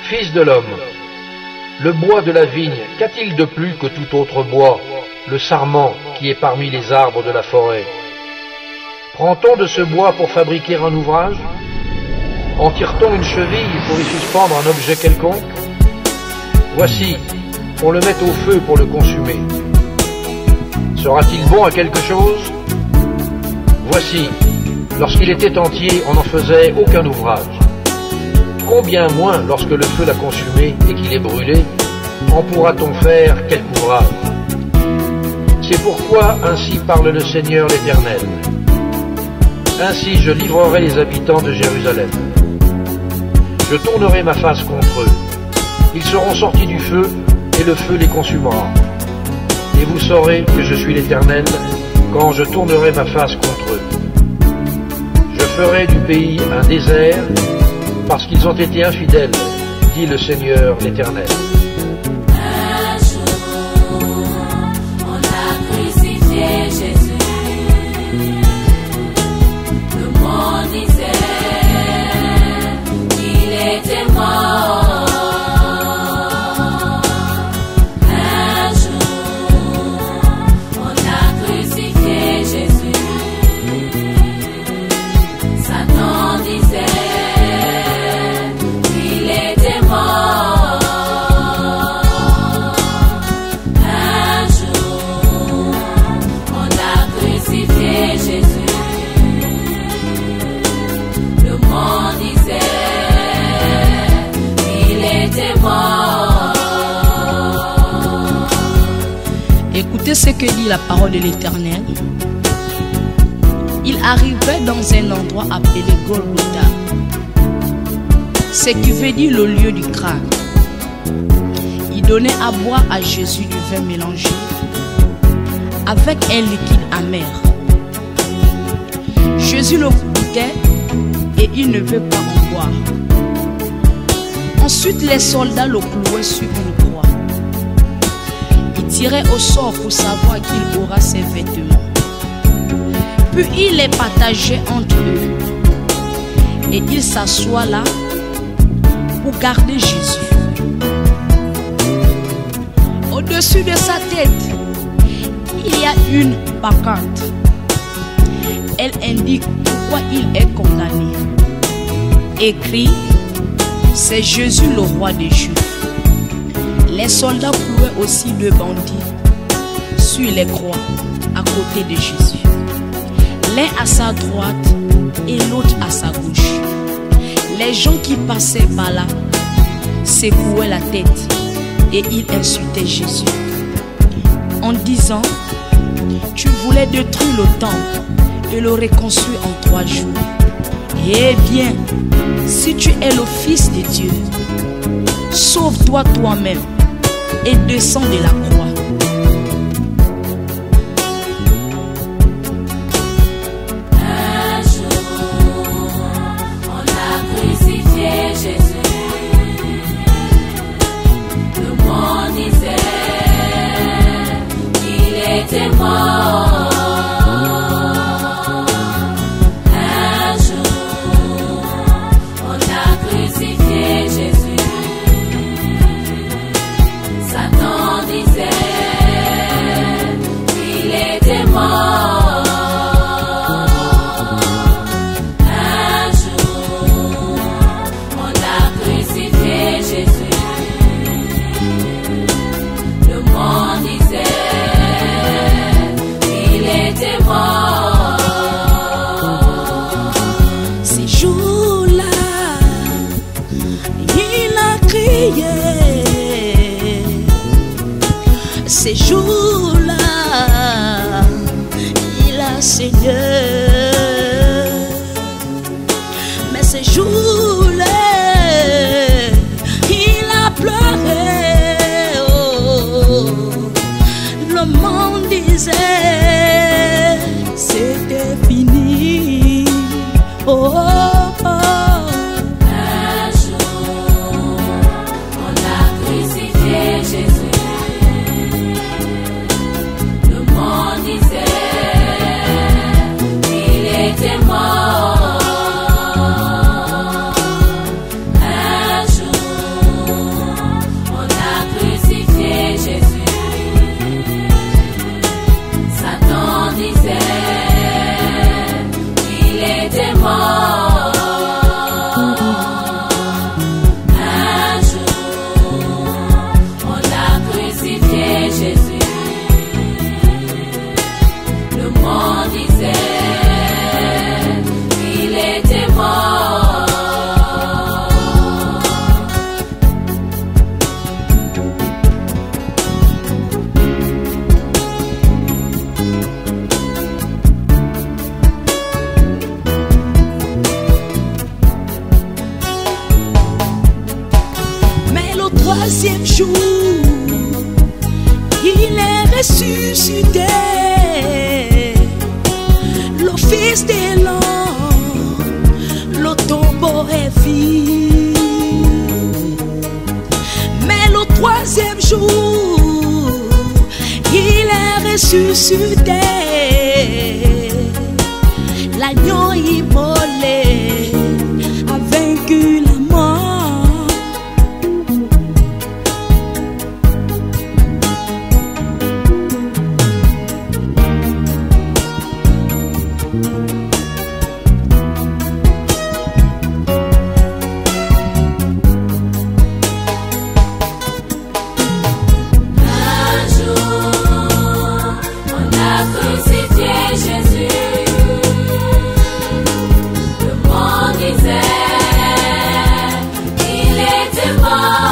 Fils de l'homme, le bois de la vigne, qu'a-t-il de plus que tout autre bois, le sarment qui est parmi les arbres de la forêt? Prend-on de ce bois pour fabriquer un ouvrage? En tire-t-on une cheville pour y suspendre un objet quelconque? Voici, on le met au feu pour le consumer. Sera-t-il bon à quelque chose? Voici, lorsqu'il était entier, on n'en faisait aucun ouvrage. Combien moins lorsque le feu l'a consumé et qu'il est brûlé, en pourra-t-on faire quelque ouvrage? C'est pourquoi ainsi parle le Seigneur l'Éternel. Ainsi je livrerai les habitants de Jérusalem. Je tournerai ma face contre eux. Ils seront sortis du feu, et le feu les consumera. Et vous saurez que je suis l'Éternel, quand je tournerai ma face contre eux. Je ferai du pays un désert, parce qu'ils ont été infidèles, dit le Seigneur l'Éternel. Un jour, on a crucifié Jésus. Le monde disait qu'il était mort. Écoutez ce que dit la parole de l'Éternel. Il arrivait dans un endroit appelé Golgotha, ce qui veut dire le lieu du crâne. Il donnait à boire à Jésus du vin mélangé avec un liquide amer. Jésus le goûtait et il ne veut pas en boire. Ensuite, les soldats le clouaient sur une croix. Ils tiraient au sort pour savoir qu'il aura ses vêtements. Puis il les partageait entre eux. Et il s'assoit là pour garder Jésus. Au-dessus de sa tête, il y a une pancarte. Elle indique pourquoi il est condamné. Écrit: c'est Jésus le roi des Juifs. Les soldats clouaient aussi deux bandits sur les croix à côté de Jésus. L'un à sa droite et l'autre à sa gauche. Les gens qui passaient par là secouaient la tête et ils insultaient Jésus en disant: tu voulais détruire le temple et le reconstruire en 3 jours. Eh bien, si tu es le Fils de Dieu, sauve-toi toi-même et descends de la croix. Un jour, on a crucifié Jésus. Le monde disait qu'il était mort. Ces jours-là, il a saigné. Mais ces jours-là, il a pleuré. Oh, le monde disait c'était fini. Oh, oh, oh. Un jour, on a crucifié Jésus. troisième jour, il est ressuscité. Le Fils de l'homme, le tombeau est vide. Mais le troisième jour, il est ressuscité. L'agneau immolé a vaincu la mort. Un jour, on a crucifié Jésus. Le monde disait, il était mort.